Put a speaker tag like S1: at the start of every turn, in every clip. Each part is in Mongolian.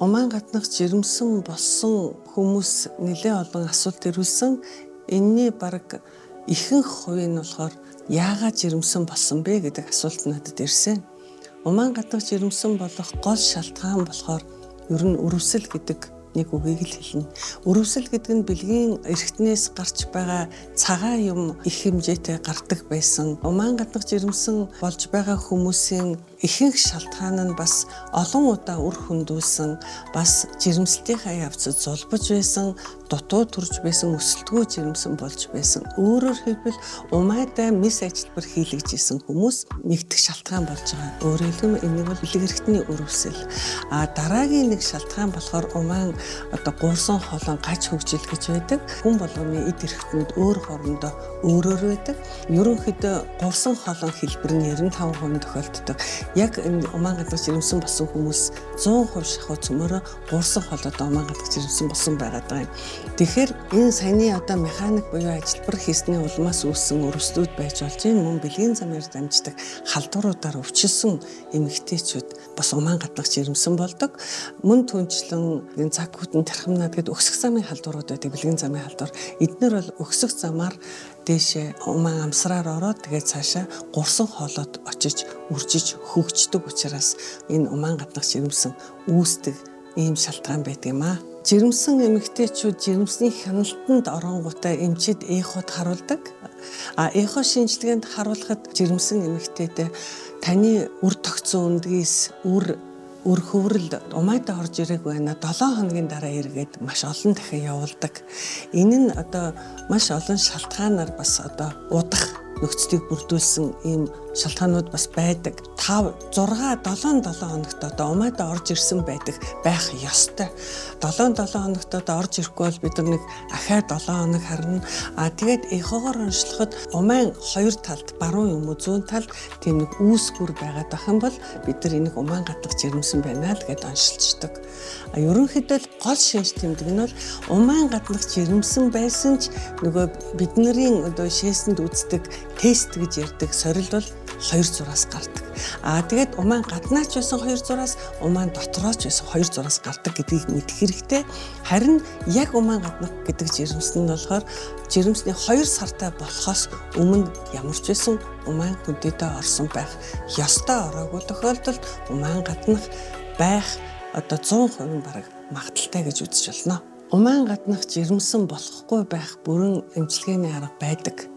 S1: Умаан гаднах жирэмсэн болсон хүмүүс нэлээд олон асуулт ирүүлсэн. Энэний бараг ихэнх хувь нь болохоор яагаад жирэмсэн болсон бэ гэдэг асуулт надад ирсэн. Умаан гаднах жирэмсэн болох гол шалтгаан болохоор ер нь өрөвсөл гэдэг нэг үгийг л хэлнэ. Өрөвсөл гэдэг нь бэлгийн эрхтнээс гарч байгаа цагаан юм их хэмжээтэй гардаг байсан. Умаан гаднах жирэмсэн болж байгаа хүмүүсийн ихэнх шалтгаан нь бас олон удаа үр хөндүүлсэн, бас жирэмслтийнхаа явцад зулбаж байсан, дутуу төрж байсан, өсөлтгүй жирэмсэн болж байсан. Өөрөөр хэлбэл умайдаа мис ажилбар хийлгэж исэн хүмүүс нэгдэх шалтгаан болж байгаа. Өөрөөр хэлбэл энэ бол бэлэг эрхтний өрөвсөл. Дараагийн нэг шалтгаан болохоор умаан гуурсан хоолон гаж хөгжил гэж байдаг. Хүн болгоны эд эрхтнүүд өөр хоорондоо өөрөөр байдаг. Ерөнхийдөө гуурсан хоолон хэлбэр нь 95% тохиолддог. Яг энэ умаан гаднах жирэмсэн болсон хүмүүс 100% шахуу цөмөрөө гуурсан хоолойд умаан гаднах жирэмсэн болсон байгаад байгаа юм. Тэгэхээр энэ саяны механик буюу ажилбар хийсний улмаас үүссэн өрөвслүүд байж болж байна. Мөн бэлгийн замаар дамждаг халдваруудаар өвчлсөн эмэгтэйчүүд бас умаан гаднах жирэмсэн болдог. Мөн түнчлэн энэ цаг хүтэн тархимнаад гэдэг өксөх замын халдварууд байдаг. Бэлгийн замын халдвар. Эднэр бол өксөх замаар дээшээ умаан амсраар ороод тэгээд цаашаа гурсан хоолойд очиж үржиж хөгждөг учраас энэ умаан гаднах жирэмсэн үүсдэг ийм шалтгаан байдаг юм аа. Жирэмсэн эмэгтэйчүүд жирэмсний хяналтанд оронгуудаа эмчид эход харуулдаг. Эхо шинжилгээнд харуулхад жирэмсэн эмэгтэйдээ таны үр тогтсон үндгээс үр хөврөл умайдаа орж ирээг байна. 7 хоногийн дараа эргээд маш олон дахин явуулдаг. Энэ нь маш олон шалтгаанаар бас удах нөхцөлийг бүрдүүлсэн ийм шалтгаанууд бас байдаг. 5, 6, 7 хоногт умайдаа орж ирсэн байх ёстой. 7 хоногт орж ирэхгүй бол бид нэг ахаа 7 хоног харна. Тэгээд эхогоор онцлоход умайн хоёр талд баруун юм уу зүүн талд тийм нэг үүсгүр байгаад байх юм бол бид нар энийг умаан гаднах жирэмсэн байна л гэдээ онцлцдог. Ерөнхийдөө гол шинж тэмдэг нь бол умаан гаднах жирэмсэн байсан ч нөгөө бидний шээсэнд үздэг тест гэж ярддаг сорил бол 2 зураас гардаг. Тэгээд умаан гаднаач байсан 2 зураас, умаан дотрооч байсан 2 зураас гардаг гэдгийг мэдэх хэрэгтэй. Харин яг умаан гаднах гэдэг жирэмсэн нь болохоор жирэмсний 2 сартай болохоос өмнө ямар ч байсан умаан хүндэдээ орсон байх ёстой ороогүй тохиолдолд умаан гаднах байх 100% бараг магадaltaй гэж үзэж болно. Умаан гаднах жирэмсэн болохгүй байх бүрэн эмчилгээний арга байдаг.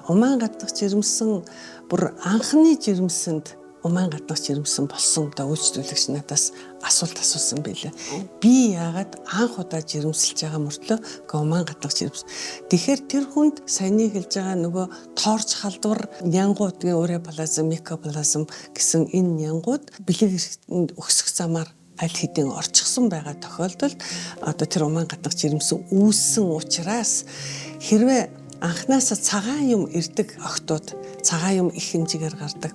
S1: Умаан гаднах жирэмсэн бүр анхны жирэмсэнд умаан гаднах жирэмсэн болсон үйлчлүүлэгч надаас асуулт асуусан байлаа. Би яагаад анх удаа жирэмсэлж байгаа мөртлөө умаан гаднах жирэмсэн. Тэгэхээр тэр хүнд саяны хэлж байгаа нөгөө тоорч халдвар нянгууд уреаплазм, микоплазм гэсэн энэ нянгууд бэлэг эрхтэнд өксөх замаар аль хэдийн орчихсон байгаа тохиолдолд тэр умаан гаднах жирэмсэн үүссэн учраас хэрвээ анхнаасаа цагаан юм ирдэг охтууд, цагаан юм их хэмжээгээр гардаг.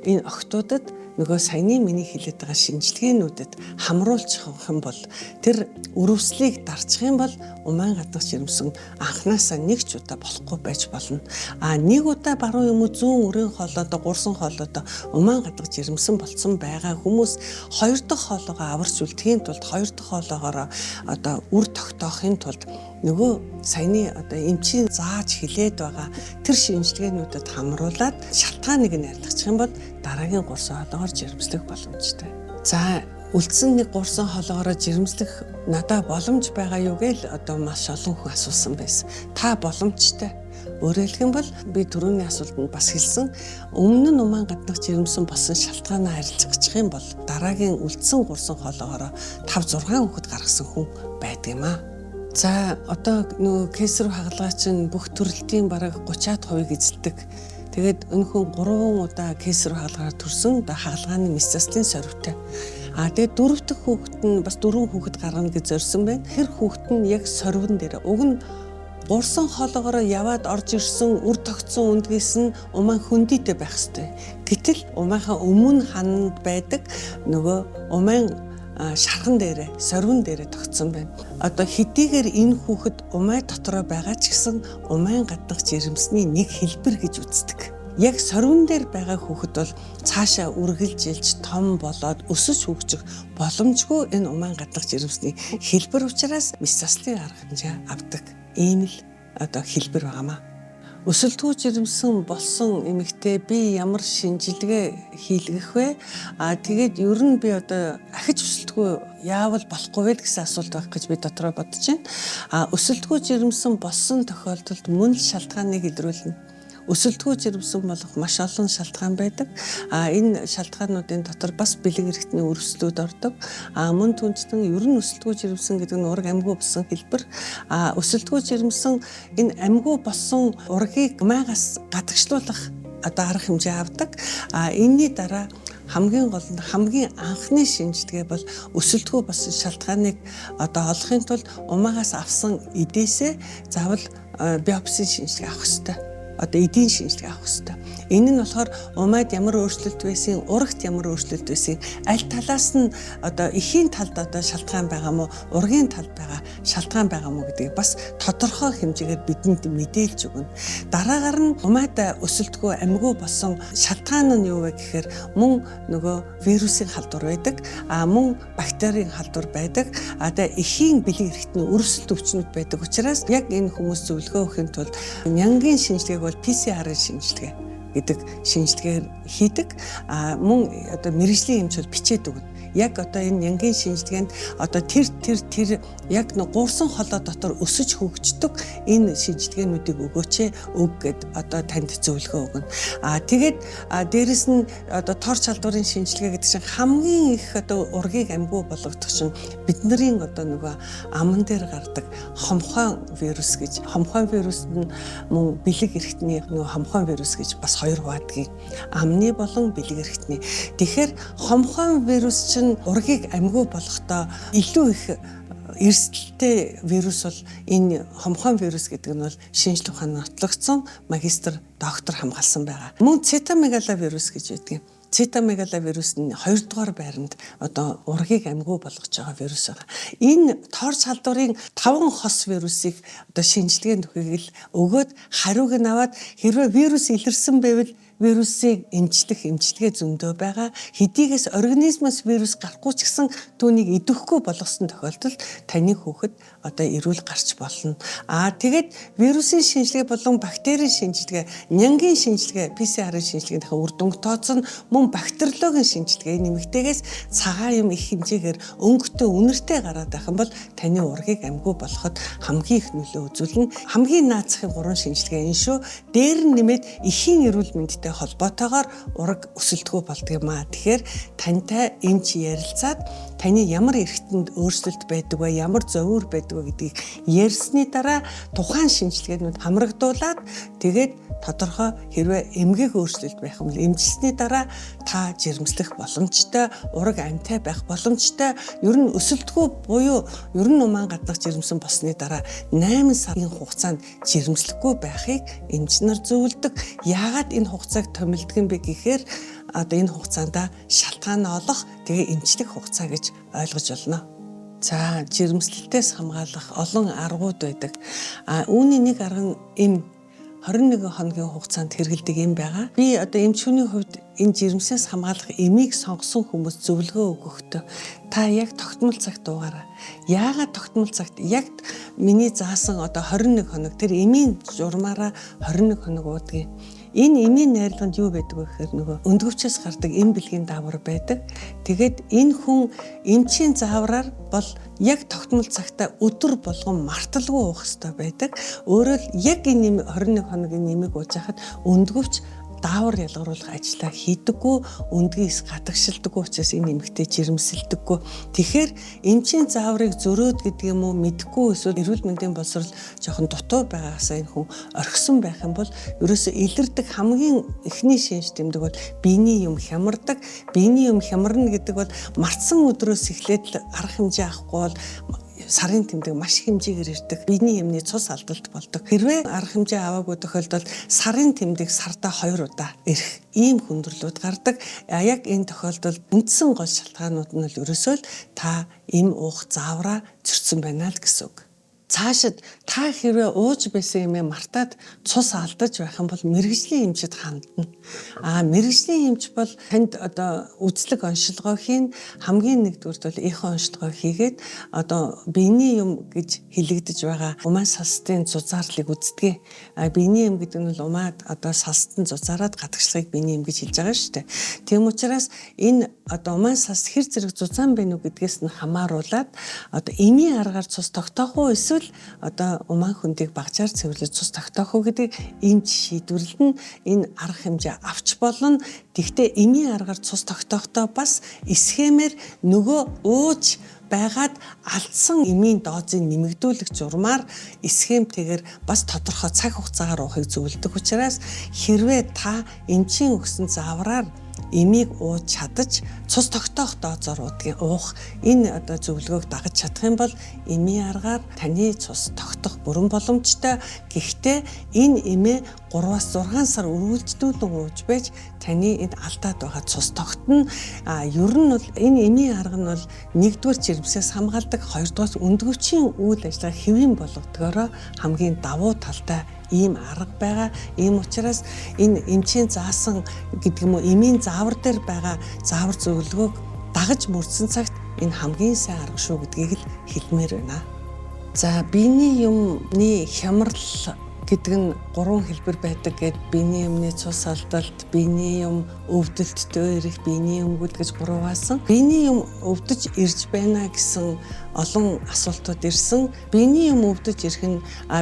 S1: Энэ охтуудад нөгөө саяны миний хэлээд байгаа шинжилгээнүүдэд хамруулчих юм бол тэр өрөвслийг дарчих юм бол умаан гаднах жирэмсэн анхнаасаа нэг ч удаа болохгүй байж болно. Нэг удаа баруун юм уу зүүн өрийн хоолойдоо гурсан хоолойдоо умаан гаднах жирэмсэн болсон байгаа хүмүүс 2 дахь хоолойгоо аварч үлдэхийн тулд 2 дахь хоолойгоороо үр тогтоохын тулд нөгөө саяны эмчийн зааж хэлээд байгаа тэр шинжилгээнүүдэд хамруулад шалтгааныг нь арилгачих юм бол дараагийн гурсан хоолойгоор жирэмслэх боломжтой. За үлдсэн нэг гурсан хоолойгоор жирэмслэх надад боломж байгаа юу гэж маш олон хүн асуусан байсан. Та боломжтой. Өөрөөр хэлэх юм бол би түрүүний асуултанд бас хэлсэн. Өмнө нь умаан гаднах жирэмсэн болсон шалтгаанаа харилцах юм бол дараагийн үлдсэн гурсан хоолойгоор 5-6 хүүхэд гаргасан хүн байдаг юм аа. За нөгөө кесарево хагалгаа чинь бүх төрөлтийн бараг 30% эзэлдэг. Тэгээд энэ хүн 3 удаа кесарево хагалгаар төрсөн хагалгааны месцастын сорвтой. Тэгээд 4 дахь хүүхэд нь бас 4 хүүхэд гаргана гэж зорьсон байна. Тэр хүүхэд нь яг сорвон дээр уг нь гурсан хоолойгоор яваад орж ирсэн үр тогтсон үндгээс нь умаан хөндөйтэй байх ёстой. Гэтэл умаахаа өмнө хананд байдаг нөгөө умаан шархан дээрээ, сорвон дээрээ тогтсон байна. Хэдийгээр энэ хүүхэд умай дотроо байгаа ч гэсэн умайн гаднах жирэмсний нэг хэлбэр гэж үздэг. яг сорвин дээр байгаа хүүхэд бол цаашаа үргэлжилж том болоод өсөж хөгжих боломжгүй энэ умаан гаднах жирэмсний хэлбэр учраас мэс заслын арга хэмжээ авдаг. Ийм л хэлбэр байгаамаа. Өсөлтгөө жирэмсэн болсон эмэгтэй би ямар шинжилгээ хийлгэх вэ? Тэгээд ер нь би ахиж өсөлтгөө яавал болохгүй вэ гэсэн асуулт байх гэж би дотроо бодож байна. Өсөлтгөө жирэмсэн болсон тохиолдолд мөн шалтгааныг илрүүлнэ. Өсөлтгөө жирэмсэн болох маш олон шалтгаан байдаг. Энэ шалтгаануудын дотор бас бэлэг эрхтний өрсөлдүүд ордог. Мөн түнчлэн ер нь өсөлтгөө жирэмсэн гэдэг нь ураг амьгүй болсон хэлбэр. Өсөлтгөө жирэмсэн энэ амьгүй болсон ургийг маагаас гадагшлуулах арга хэмжээ авдаг. Энийний дараа хамгийн гол нь хамгийн анхны шинжилгээ бол өсөлтгөө болсон шалтгааныг олохын тулд умаагаас авсан эдээсээ заавал биопси шинжилгээ авах ёстой. Эдийн шинжилгээ авах хэрэгтэй. Энэ нь болохоор умайд ямар өөрчлөлт байсан, урагт ямар өөрчлөлт байсан, аль талаас нь эхийн талд шалтгаан байгаа мó, ургийн талд байгаа шалтгаан байгаа мó гэдгийг бас тодорхой хэмжээгээр бидэнд мэдээлж өгнө. Дараагаар нь умайд өсөлтгөө амьгүй болсон шалтгаан нь юу вэ гэхээр мөн нөгөө вирусын халдвар байдаг, мөн бактерийн халдвар байдаг, эхийн бэлэг эрхтний өрсөлд өвчнүүд байдаг учраас яг энэ хүмүүс зөвлөгөө өгөхийн тулд нянгийн шинжилгээг бол PCR-ын шинжилгээ гэдэг шинжилгээр хийдэг. Мөн мэргэжлийн эмч бол бичээд өгнө. Яг энэ нянгийн шинжилгээнд тэр яг гуурсан холоо дотор өсөж хөгждөг энэ шинжилгээнүүдийг өгөөч гэд танд зөвлөгөө өгнө. Тэгээд дээрэс нь торч халдварын шинжилгээ гэдэг чинь хамгийн их ургийг амьгүй болгох чинь бидний нөгөө аман дээр гардаг хомхон вирус гэж. Хомхон вирус нь мөн бэлэг эрхтний нөгөө хомхон вирус гэж бас хоёр хуваадгийн. Амны болон бэлэг эрхтний. Тэгэхээр хомхон вирус чинь ургийг амьгүй болохдоо илүү их эрсдэлтэй вирус бол энэ хомхон вирус гэдэг нь бол шинжлэх ухааны нотлогдсон магистр доктор хамгаалсан байгаа. Мөн цитомегаловирус гэж байдаг юм. Цитомегаловирус нь 2 дугаар байранд ургийг амьгүй болгож байгаа вирус байгаа. Энэ торч халдварын 5 хос вирусыг шинжилгээнд өгөөд хариуг нь аваад хэрвээ вирус илэрсэн байвал вирусыг эмчлэх эмчилгээ зөндөө байгаа. Хэдийгээс организмоос вирус гарахгүй ч гэсэн түүнийг идэвхгүй болгосон тохиолдолд таны хүүхэд эрүүл гарч болно. Тэгээд вирусын шинжилгээ болон бактерийн шинжилгээ, нянгийн шинжилгээ, PCR-ын шинжилгээнийхээ үр дүнг тооцоно. Мөн бактериологийн шинжилгээ нэмэгтэйгээс цагаан юм их хэмжээгээр өнгөтэй үнэртэй гараад байх юм бол таны ургийг амьгүй болоход хамгийн их нөлөө үзүүлнэ. Хамгийн наацхийн 3 шинжилгээ энэ шүү. Дээр нь нэмээд эхийн эрүүл мэндтэй холбоотойгоор ураг өсөлтгөө болдог юм аа. Тэгэхээр тантай эмч ярилцаад таны ямар эрхтэнд өөрчлөлт байдаг вэ, ямар зовир байдаг вэ гэдгийг ярьсны дараа тухайн шинжилгээнүүд хамрагдуулаад тэгээд тодорхой хэрвээ эмгэг өөрчлөлт байх юм бол эмчилсний дараа та жирэмслэх боломжтой, ураг амьтай байх боломжтой. Ер нь өсөлтгөө буюу ер нь умаан гаднах жирэмсэн болсны дараа 8 сарын хугацаанд жирэмслэхгүй байхыг эмч нар зөвлөдөг. Яагаад энэ хугацааг томилдог юм бэ гэхээр энэ хугацаанд шалтгаан олох, тэгээ эмчлэх хугацаа гэж ойлгож байна. За, жирэмслэлтээс хамгаалах олон аргууд байдаг. Үүний нэг арга нь 21 хоногийн хугацаанд хэрэгэлдэг юм байгаа. Би эмч хүний хувьд энэ жирэмсээс хамгаалах эмийг сонгосон хүмүүс зөвлөгөө өгөхдөө та яг тогтмол цагт уугаарай. Яагаад тогтмол цагт? Яг миний заасан 21 хоног тэр эмийн журмаараа 21 хоног уудгийг. Энэ эмийн найрлаганд юу байдаг вэ гэхээр нөгөө өндгөвчөөс гардаг эм бэлгийн даавар байдаг. Тэгээд энэ хүн эмчийн заавраар бол яг тогтмол цагтаа өдөр болгон марталгүй уух хэрэгтэй байдаг. Өөрөөр яг энэ 21 хоногийн нэмийг ууж хахад өндгөвч даавар ялгаруулах ажлаа хийдэггүй, өндгийс гадагшилдаггүй учраас энэ эмэгтэй жирэмсэлдэггүй. Тэгэхээр эмчийн зааврыг зөрөөд гэдэг юм уу мэдэхгүй эсвэл эрүүл мэндийн боловсрол жоохон дутуу байгаасаа энэ хүн орхисон байх юм бол ерөөсөө илэрдэг хамгийн эхний шинж тэмдэг бол биений юм хямардаг. Биений юм хямарна гэдэг бол мартсан өдрөөс эхлээд арга хэмжээ авахгүй бол сарын тэмдэг маш хэмжээгээр ирдэг. Биений юмны цус алдалт болдог. Хэрвээ арга хэмжээ аваагүй тохиолдолд сарын тэмдэг сартаа 2 удаа ирэх ийм хүндрэлүүд гардаг. Яг энэ тохиолдолд үндсэн гол шалтгаанууд нь л ерөөсөө л та эм уух заавраа зөрчсөн байна л гэсэн үг. цаашид та хэрвээ ууж байсан юмээ мартаад цус алдаж байх юм бол мэргэжлийн эмчид хандна. Мэргэжлийн эмч бол танд одоо үзлэг оншилгоо хийн, хамгийн нэгдүгüрт бол их оншилгоо хийгээд одоо биений юм гэж хэлэгдэж байгаа умаа салстын зузаарлыг үздэг. Биений юм гэдэг нь бол умаад одоо салстан зузаараад гадагшлагыг биений юм гэж хэлж байгаа шүү дээ. Тийм учраас энэ одоо умаа салс хэр зэрэг зузаан байна уу гэдгээс нь хамааруулаад одоо эмийн аргаар цус тогтоох уу эсвэл одоо умаа хүндийг багжаар цэвэрлэж цус тогтоох уу гэдэг эмч шийдвэрлэн энэ арга хэмжээ авч болно. Тэгвэл эмийн аргаар цус тогтоохдоо бас схемээр нөгөө ууж байгаад алдсан эмийн доозыг нэмэгдүүлэх журмаар схемтэйгээр бас тодорхой цаг хугацаагаар уухыг зөвлөдөг учраас хэрвээ та эмчийн өгсөн заавраар эмийг ууж чадаж цус тогтоох доозоор уух энэ одоо зөвлөгөөг дагаж чадах юм бол эмийн аргаар таны цус тогтох бүрэн боломжтой. Гэхдээ энэ эмээ 3-6 сар үргэлжлүүлэн ууж байж таны энэ алдаад байгаа цус тогтно. Ер нь бол энэ эмийн арга нь бол нэгдүгээр жирэмсээс хамгаалдаг, хоёрдугаар өндгөвчийн үйл ажиллагаа хэвийн болгодгоороо хамгийн давуу талтай ийм арга байгаа. Ийм учраас энэ эмчийн заасан гэдэг юм уу эмийн заавар дээр байгаа заавар зөвлөгөөг дагаж мөрдсөн цагт энэ хамгийн сайн арга шүү гэдгийг л хэлмээр байна. За биений юмны хямрал гэдэг нь 3 хэлбэр байдаг гэд биений юмны цус алдалт, биений юм өвдөлттэй ирэх, биений өмгөл гэж 3 хаасан. Биений юм өвдөж ирж байна гэсэн олон асуултууд ирсэн. Биений юм өвдөж ирэх нь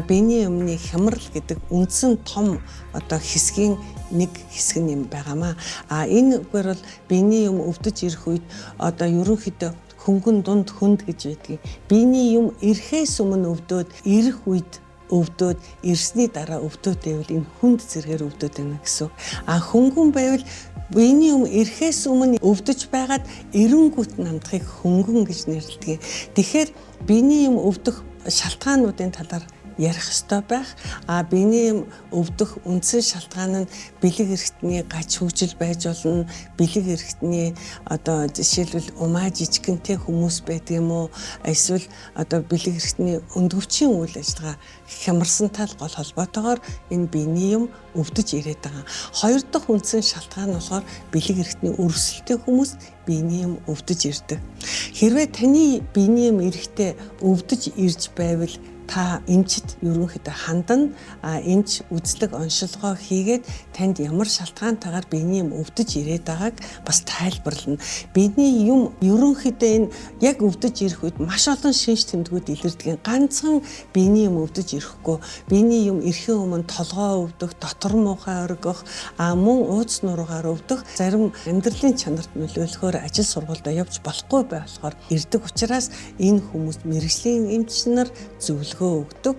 S1: биений юмны хямрал гэдэг үндсэн том одоо хэсгийн нэг хэсэг юм байгаамаа. Энэгээр бол биений юм өвдөж ирэх үед одоо ерөнхийдөө хөнгөн дунд хөнд гэж байдгийг. Биений юм ирэхээс өмнө өвдөөд ирэх үед өвдөөд ирсний дараа өвдөөд байвал энэ хүнд зэргээр өвдөөд байна гэсэн. Хөнгөн байвал биений юм ирэхээс өмнө өвдөж байгаад эренгүүт намдахыг хөнгөн гэж нэрлэдэг. Тэгэхээр биений юм өвдөх шалтгаануудын талаар ярих ёстой байх. Биений юм өвдөх үндсэн шалтгаан нь бэлэг эрхтний гач хөгжил байж болно. Бэлэг эрхтний одоо жишээлбэл умаа жижигэнтэй хүмүүс байдаг юм уу? Эсвэл одоо бэлэг эрхтний өндгөвчийн үйл ажиллагаа хямарсантай гол холбоотойгоор энэ биений юм өвдөж ирээд байгаа. Хоёр дахь үндсэн шалтгаан нь болохоор бэлэг эрхтний өрсөлтэй хүмүүс биений юм өвдөж ирдэг. Хэрвээ таны биений юм эрэхтэй өвдөж ирж байвал та эмчид ерөнхийдөө хандана. Эмч үзлэг оншилгоо хийгээд танд ямар шалтгаантайгаар биений юм өвдөж ирээд байгааг бас тайлбарлана. Биений юм ерөнхийдөө энэ яг өвдөж ирэх үед маш олон шинж тэмдгүүд илэрдэг. Ганцхан биений юм өвдөж ирэхгүй. Биений юм ирэхийн өмнө толгоо өвдөх, дотор муухай оргих, мөн ууц нуруугаар өвдөх, зарим амьдралын чанарт нөлөөлөхөөр ажил сургуультай явж болохгүй болохоор ирдэг учраас энэ хүмүүс мэргэжлийн эмч нар зөвлөгөө өгдөг.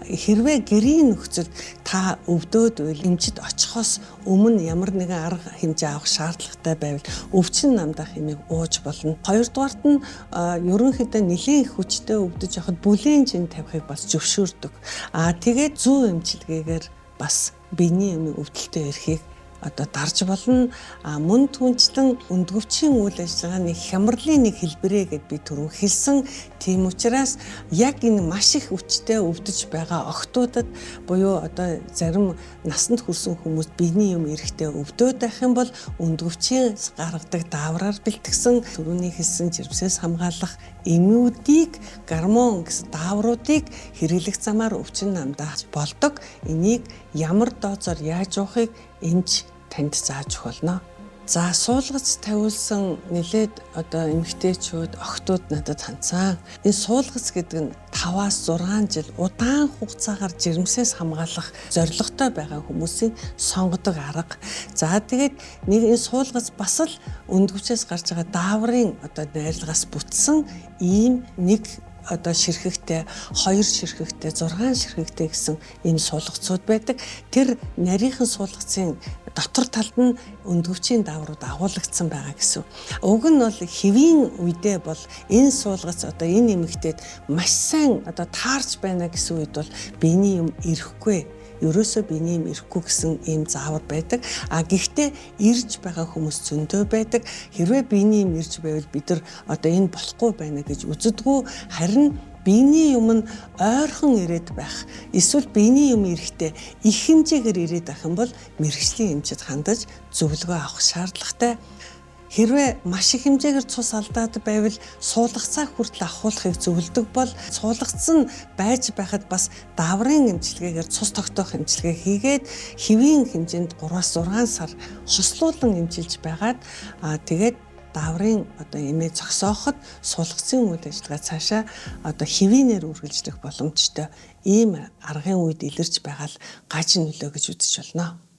S1: Хэрвээ гэрийн нөхцөлд та өвдөөд байвал эмчид очихоос өмнө ямар нэгэн арга хэмжээ авах шаардлагатай байвал өвчин намдах хэмээг ууж болно. Хоёрдугаарт нь ерөнхийдөө нэлээд их хүчтэй өвдөж явахад бүлээн жин тавихыг бас зөвшөөрдөг. Тэгээд зүүн эмчилгээгээр бас биений юм өвдөлтөй эрхийг одоо дарж болно. Мөн түнчлэн өндгөвчийн үйл ажиллагааны хямралын нэг хэлбэрээ гэд би түрүү хэлсэн. Тийм учраас яг энэ маш их хүчтэй өвдөж байгаа охтуудад буюу одоо зарим насанд хүрсэн хүмүүс биений юм эрэхтэй өвдөөд байх юм бол өндгөвчийн гаргадаг даавраар бэлтгэсэн түрүүний хэлсэн жирэмсээс хамгаалах эмүүдийг гормон гэсэн даавруудыг хэрэглэх замаар өвчин намдаах болдог. Энийг ямар дозоор яаж уухыг эмч танд зааж өгөх болно. За суулгац тавиулсан нэлээд одоо эмэгтэйчүүд охтууд надад хандсан. Энэ суулгац гэдэг нь 5-6 жил удаан хугацаагаар жирэмсээс хамгаалах зорилготой байгаа хүмүүсийн сонгодог арга. За тэгээд нэг энэ суулгац бас л өндгөвчөөс гарч байгаа дааврын одоо найрлагаас бүтсэн ийм нэг одоо ширхэгтэй, 2 ширхэгтэй, 6 ширхэгтэй гэсэн ийм суулгацууд байдаг. Тэр нарийнхан суулгацын дотор талд нь өндгөвчийн дааврууд агуулгдсан байгаа гэсэн. Уг нь бол хэвийн үедээ бол энэ суулгац одоо энэ эмэгтэйд маш сайн одоо таарч байна гэсэн үед бол биений юм ирэхгүй. ерөөсөө биений юм ирэхгүй гэсэн ийм заавар байдаг. Гэхдээ ирж байгаа хүмүүс зөндөө байдаг. Хэрвээ биений юм ирж байвал бид нар одоо энэ болохгүй байна гэж үздэг. Харин биений юм нь ойрхон ирээд байх. Эсвэл биений юм ирэхдээ их хэмжээгээр ирээд байх юм бол мэрэгжлийн эмчид хандаж зөвлөгөө авах шаардлагатай. Хэрвээ маш их хэмжээгээр цус алдаад байвал суулгацаа хүртэл ахуулахыг зөвлөдөг бол суулгацсан байж байхад бас дааврын эмчилгээгээр цус тогтоох эмчилгээ хийгээд хэвийн хэмжээнд 3-6 сар хослуулан эмчилж байгаад тэгээд дааврын одоо эмээ зогсооход суулгацын үйл ажиллагаа цаашаа одоо хэвийнээр үргэлжлэх боломжтой ийм аргын үед илэрч байгаа л гаж нөлөө гэж үзэж болно.